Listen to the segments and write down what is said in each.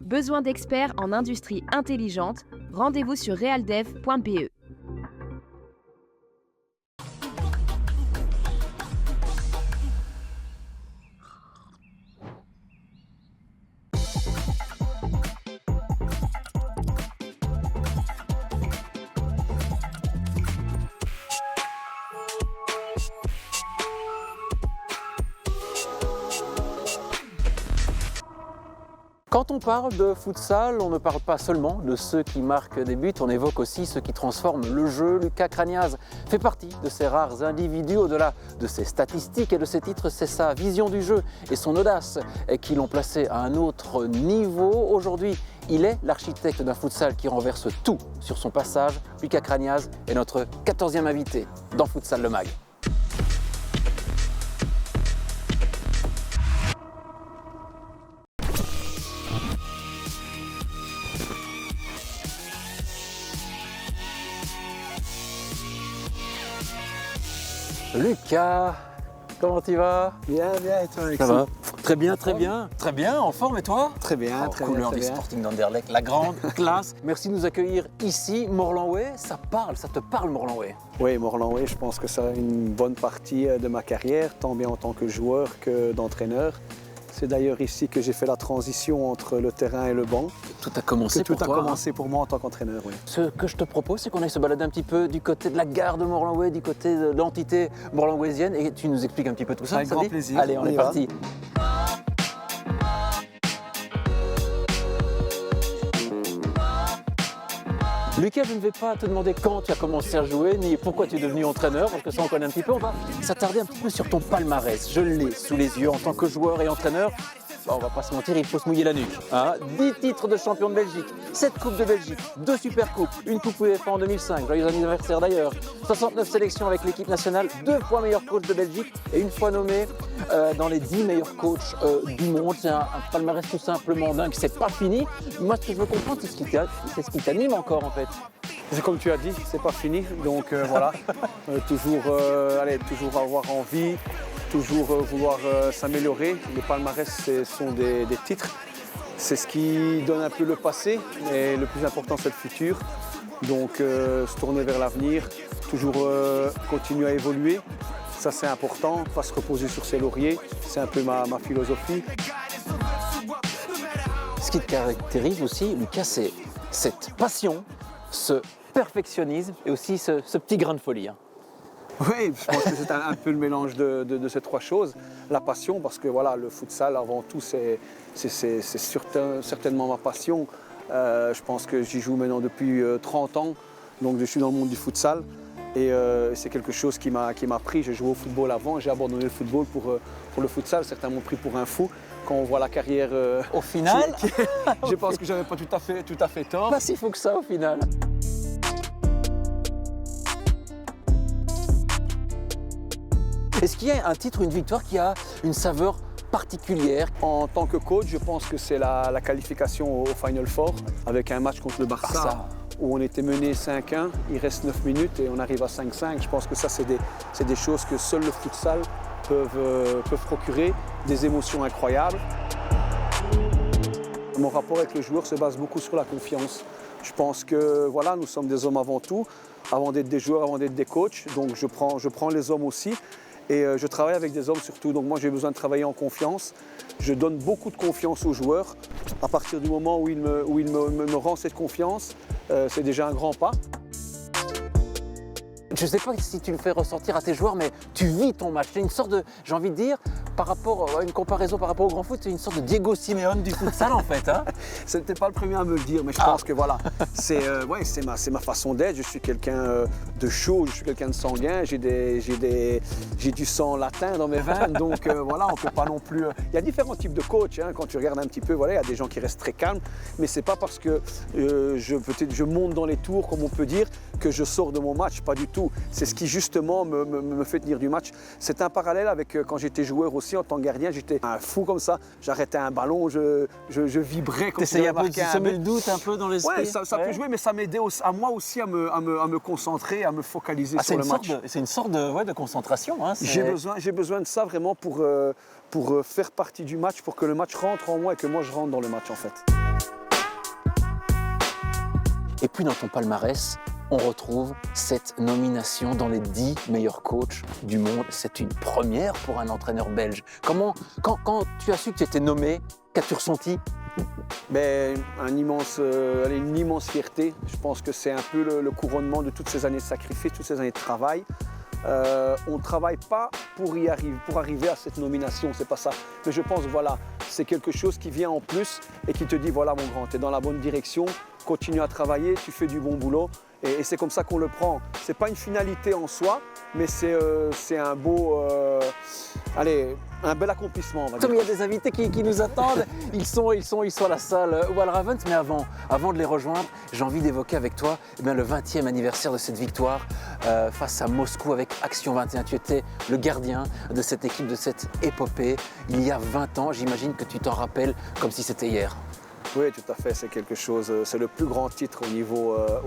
Besoin d'experts en industrie intelligente? Rendez-vous sur realdev.be. Quand on parle de futsal, on ne parle pas seulement de ceux qui marquent des buts, on évoque aussi ceux qui transforment le jeu. Lucas Cragnaz fait partie de ces rares individus. Au-delà de ses statistiques et de ses titres, c'est sa vision du jeu et son audace qui l'ont placé à un autre niveau. Aujourd'hui, il est l'architecte d'un futsal qui renverse tout sur son passage. Lucas Cragnaz est notre 14e invité dans Futsal le Mag. Lucas, comment tu vas? Bien, et toi, Alexis? Ça va? Très bien, très bien. Très bien, en forme et toi? Très bien, très bien. Couleur du Sporting d'Anderlecht, la grande classe. Merci de nous accueillir ici, Morlanway. Ça te parle Morlanway? Oui, Morlanway, je pense que ça a une bonne partie de ma carrière, tant bien en tant que joueur que d'entraîneur. C'est d'ailleurs ici que j'ai fait la transition entre le terrain et le banc. Tout a commencé pour toi. Tout a commencé pour moi en tant qu'entraîneur, oui. Ce que je te propose, c'est qu'on aille se balader un petit peu du côté de la gare de Morlanway, du côté de l'entité morlanwaysienne, et tu nous expliques un petit peu tout ça. Avec grand plaisir. Allez, on est parti. Lucas, je ne vais pas te demander quand tu as commencé à jouer, ni pourquoi tu es devenu entraîneur, parce que ça on connaît un petit peu. On va s'attarder un petit peu sur ton palmarès. Je l'ai sous les yeux en tant que joueur et entraîneur. Bon, on va pas se mentir, il faut se mouiller la nuque. 10 titres de champion de Belgique, 7 coupes de Belgique, 2 supercoupes, une coupe UEFA en 2005, joyeux anniversaire d'ailleurs, 69 sélections avec l'équipe nationale, 2 fois meilleur coach de Belgique et une fois nommé dans les 10 meilleurs coachs du monde. C'est un palmarès tout simplement dingue, c'est pas fini. Moi, ce que je veux comprendre, c'est ce qui t'anime encore en fait. C'est comme tu as dit, c'est pas fini, donc voilà, toujours avoir envie, toujours vouloir s'améliorer. Le palmarès, ce sont des titres, c'est ce qui donne un peu le passé, mais le plus important, c'est le futur. Donc se tourner vers l'avenir, toujours continuer à évoluer, ça c'est important, pas se reposer sur ses lauriers, c'est un peu ma philosophie. Ce qui te caractérise aussi, Lucas, c'est cette passion, ce perfectionnisme et aussi ce petit grain de folie. Oui, je pense que c'est un peu le mélange de ces trois choses. La passion, parce que voilà, le futsal, avant tout, c'est certainement ma passion. Je pense que j'y joue maintenant depuis 30 ans, donc je suis dans le monde du futsal. Et c'est quelque chose qui m'a pris. J'ai joué au football avant, j'ai abandonné le football pour le futsal. Certains m'ont pris pour un fou. Quand on voit la carrière... Au final je pense que j'avais pas tout à fait tort. Pas si fou que ça au final. Est-ce qu'il y a un titre ou une victoire qui a une saveur particulière? En tant que coach, je pense que c'est la qualification au Final Four avec un match contre le Barça où on était mené 5-1, il reste 9 minutes et on arrive à 5-5. Je pense que ça, c'est des choses que seul le futsal peuvent procurer, des émotions incroyables. Mon rapport avec le joueur se base beaucoup sur la confiance. Je pense que voilà, nous sommes des hommes avant tout, avant d'être des joueurs, avant d'être des coachs. Donc je prends les hommes aussi. Et je travaille avec des hommes surtout, donc moi j'ai besoin de travailler en confiance. Je donne beaucoup de confiance aux joueurs. À partir du moment où il me rend cette confiance, c'est déjà un grand pas. Je ne sais pas si tu le fais ressortir à tes joueurs, mais tu vis ton match. C'est une sorte de, j'ai envie de dire, par rapport à une comparaison par rapport au grand foot, c'est une sorte de Diego Simeone du futsal en fait. Ce n'était pas le premier à me le dire, mais je pense que voilà, c'est ma façon d'être. Je suis quelqu'un de chaud, je suis quelqu'un de sanguin, j'ai du sang latin dans mes veines, donc voilà, on ne peut pas non plus... Il y a différents types de coachs, quand tu regardes un petit peu, voilà, il y a des gens qui restent très calmes, mais ce n'est pas parce que je monte dans les tours, comme on peut dire, que je sors de mon match, pas du tout. C'est ce qui justement me fait tenir du match. C'est un parallèle avec quand j'étais joueur aussi en tant que gardien, j'étais un fou comme ça. J'arrêtais un ballon, je vibrais comme ça. T'essayais un peu de semer le doute un peu dans l'esprit. Ouais, ça peut jouer, mais ça m'aidait à moi aussi à me concentrer, à me focaliser sur le match. C'est une sorte de concentration. J'ai besoin de ça vraiment pour faire partie du match, pour que le match rentre en moi et que moi je rentre dans le match en fait. Et puis dans ton palmarès, on retrouve cette nomination dans les 10 meilleurs coachs du monde. C'est une première pour un entraîneur belge. Quand tu as su que tu étais nommé, qu'as-tu ressenti? Mais une immense fierté. Je pense que c'est un peu le couronnement de toutes ces années de sacrifice, toutes ces années de travail. On ne travaille pas pour arriver à cette nomination, c'est pas ça. Mais je pense, voilà, c'est quelque chose qui vient en plus et qui te dit, voilà mon grand, tu es dans la bonne direction, continue à travailler, tu fais du bon boulot. Et c'est comme ça qu'on le prend. C'est pas une finalité en soi, mais c'est un beau, un bel accomplissement. On va dire. Il y a des invités qui nous attendent. Ils sont à la salle Walravens. Mais avant de les rejoindre, j'ai envie d'évoquer avec toi le 20e anniversaire de cette victoire face à Moscou avec Action 21. Tu étais le gardien de cette équipe, de cette épopée. Il y a 20 ans, j'imagine que tu t'en rappelles comme si c'était hier. Oui, tout à fait, c'est quelque chose, c'est le plus grand titre au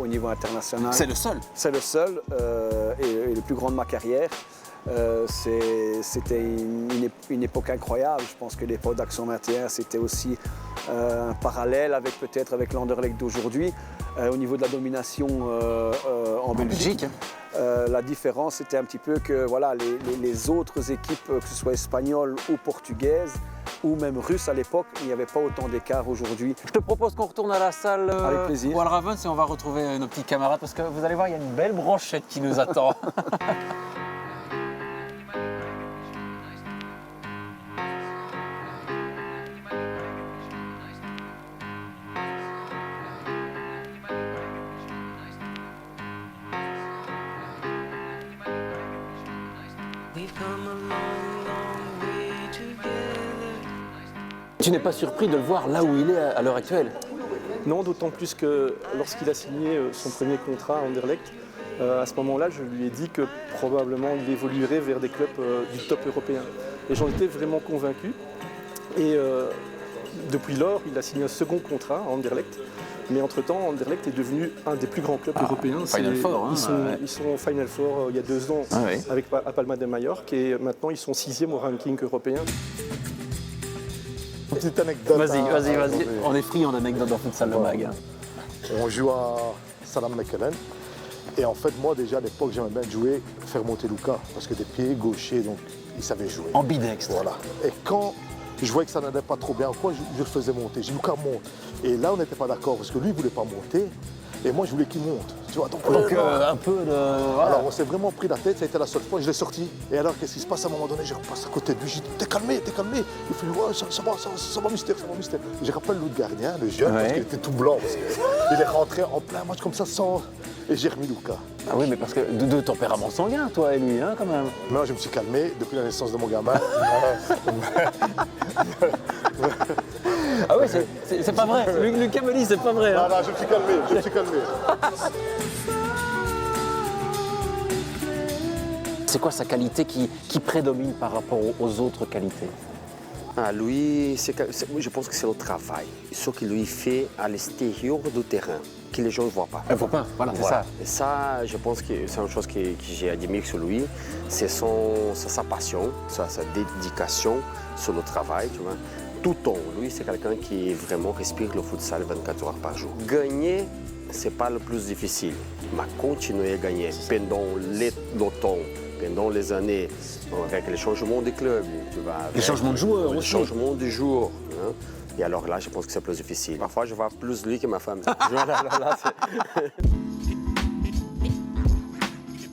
niveau international. C'est le seul. C'est le seul et le plus grand de ma carrière. C'était une époque incroyable. Je pense que l'époque d'Action 21, c'était aussi un parallèle avec l'Anderlecht d'aujourd'hui. Au niveau de la domination en Belgique. La différence, c'était un petit peu que voilà, les autres équipes, que ce soit espagnoles ou portugaises, ou même russes à l'époque, il n'y avait pas autant d'écart aujourd'hui. Je te propose qu'on retourne à la salle Walravens et on va retrouver nos petits camarades parce que vous allez voir, il y a une belle brochette qui nous attend. Tu n'es pas surpris de le voir là où il est à l'heure actuelle? Non, d'autant plus que lorsqu'il a signé son premier contrat à Anderlecht, à ce moment-là, je lui ai dit que probablement il évoluerait vers des clubs du top européen. Et j'en étais vraiment convaincu. Et depuis lors, il a signé un second contrat à Anderlecht. Mais entre-temps, Anderlecht est devenu un des plus grands clubs européens. Final Four, ils sont au Final Four il y a 2 ans avec à Palma de Mallorca et maintenant ils sont 6e au ranking européen. Une petite anecdote. Vas-y. On est friand d'anecdotes dans Futsal le Mag. On joue à Salam Mechelen. Et en fait, moi déjà à l'époque, j'aimais bien jouer, faire monter Luca. Parce que des pieds gauchers, donc il savait jouer. Ambidextre. Voilà. Et quand je voyais que ça n'allait pas trop bien, je le faisais monter. J'ai dit, Luca, monte. Et là, on n'était pas d'accord parce que lui, il ne voulait pas monter. Et moi, je voulais qu'il monte. Tu vois, donc un peu de... Voilà. Alors, on s'est vraiment pris la tête. Ça a été la seule fois. Je l'ai sorti. Et alors, qu'est-ce qui se passe à un moment donné? Je repasse à côté de lui. Je dis, t'es calmé. Il fait, ouais, ça va, mystère. Je rappelle l'autre gardien, le jeune, parce qu'il était tout blanc. Il est rentré en plein match comme ça, sans... Et j'ai remis Luca. Ah oui, mais parce que de tempérament sanguin, toi et lui, hein, quand même. Moi, je me suis calmé depuis la naissance de mon gamin. Ah oui, c'est pas vrai. Lucas me dit, c'est pas vrai. Hein. Non, je me suis calmé. C'est quoi sa qualité qui prédomine par rapport aux autres qualités? Lui, je pense que c'est le travail. Ce qu'il lui fait à l'extérieur du terrain, que les gens ne voient pas. Il ne voit pas, voilà, c'est ça. Et ça, je pense que c'est une chose que j'ai admiré sur lui. C'est sa passion, sa dédication sur le travail, tu vois. Tout le temps, lui, c'est quelqu'un qui vraiment respire le futsal 24 heures par jour. Gagner, ce n'est pas le plus difficile, mais continuer à gagner pendant le temps, pendant les années, avec les changements des clubs, tu vois, les changements de joueurs aussi. Les changements de joueurs. Hein. Et alors là, je pense que c'est plus difficile. Parfois, je vois plus lui que ma femme.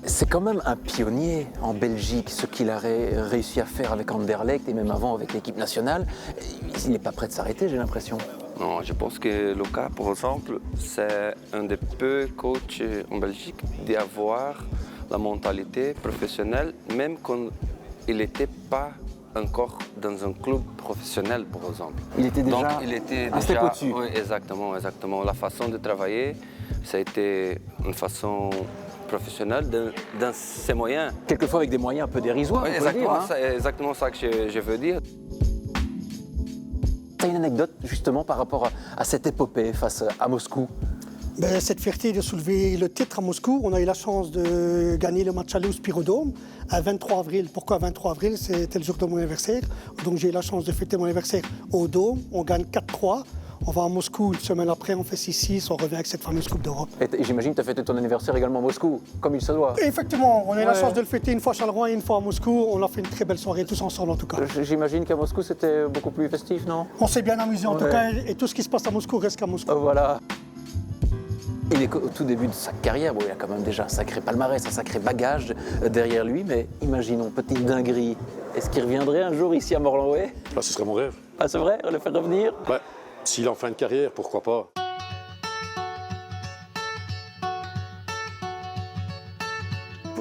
C'est quand même un pionnier en Belgique, ce qu'il a réussi à faire avec Anderlecht et même avant avec l'équipe nationale. Il n'est pas prêt de s'arrêter, j'ai l'impression. Non, je pense que Luca, par exemple, c'est un des peu coachs en Belgique d'avoir la mentalité professionnelle, même quand il n'était pas encore dans un club professionnel, par exemple. Il était déjà, donc, il était un step au-dessus. Oui, exactement. La façon de travailler, ça a été une façon professionnelle dans ses moyens. Quelquefois avec des moyens un peu dérisoires, Oui, exactement, c'est exactement ça que je veux dire. Tu as une anecdote justement par rapport à cette épopée face à Moscou? Cette fierté de soulever le titre à Moscou, on a eu la chance de gagner le match aller au Spirodome à 23 avril. Pourquoi 23 avril? C'était le jour de mon anniversaire. Donc j'ai eu la chance de fêter mon anniversaire au Dôme. On gagne 4-3. On va à Moscou, une semaine après, on fait 6-6, on revient avec cette fameuse Coupe d'Europe. Et j'imagine que tu as fêté ton anniversaire également à Moscou, comme il se doit. Et effectivement, on a eu la Ouais. chance de le fêter une fois à Charleroi et une fois à Moscou. On a fait une très belle soirée, tous ensemble en tout cas. J'imagine qu'à Moscou, c'était beaucoup plus festif, non? On s'est bien amusé en tout Ouais. cas, et tout ce qui se passe à Moscou reste qu'à Moscou. Voilà. Il est au tout début de sa carrière, bon, il a quand même déjà un sacré palmarès, un sacré bagage derrière lui, mais imaginons, petite dinguerie, est-ce qu'il reviendrait un jour ici à Morlanway? Là, ce serait mon rêve. Ah, c'est vrai, on le fait revenir? Ouais. S'il est en fin de carrière, pourquoi pas.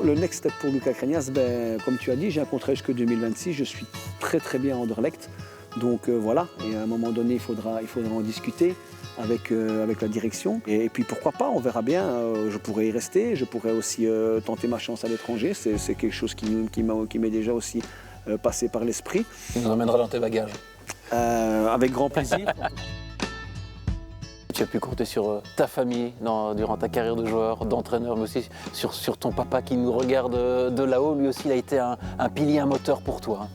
Le next step pour Lucas Cragnas, ben, comme tu as dit, j'ai un contrat jusqu'en 2026, je suis très bien à Anderlecht. Donc voilà, et à un moment donné, il faudra en discuter avec la direction. Et puis pourquoi pas, on verra bien, je pourrais y rester, je pourrais aussi tenter ma chance à l'étranger, c'est quelque chose qui m'est déjà aussi passé par l'esprit. Tu nous emmèneras dans tes bagages. Avec grand plaisir. Tu as pu compter sur ta famille durant ta carrière de joueur, d'entraîneur, mais aussi sur ton papa qui nous regarde de là-haut. Lui aussi, il a été un pilier, un moteur pour toi.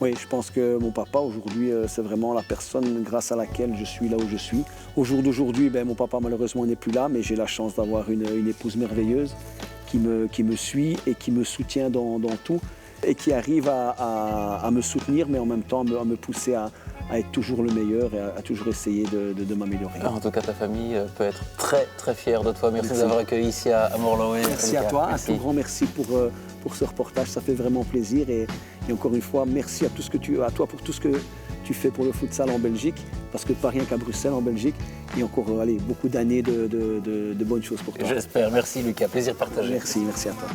Oui, je pense que mon papa, aujourd'hui, c'est vraiment la personne grâce à laquelle je suis là où je suis. Au jour d'aujourd'hui, mon papa, malheureusement, n'est plus là, mais j'ai la chance d'avoir une épouse merveilleuse qui me suit et qui me soutient dans tout et qui arrive à me soutenir, mais en même temps à me pousser à être toujours le meilleur et à toujours essayer de m'améliorer. En tout cas, ta famille peut être très fière de toi. Merci, Merci. de nous avoir accueillis ici à Morlanway. Merci à toi, un tout grand merci pour ce reportage, ça fait vraiment plaisir et encore une fois, merci à toi pour tout ce que tu fais pour le futsal en Belgique, parce que pas rien qu'à Bruxelles, en Belgique, et encore beaucoup d'années de bonnes choses pour toi. J'espère. Merci Lucas, plaisir partagé. Merci à toi.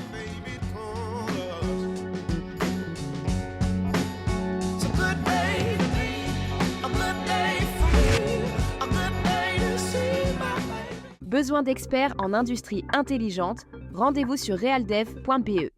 Besoin d'experts en industrie intelligente? Rendez-vous sur realdev.be.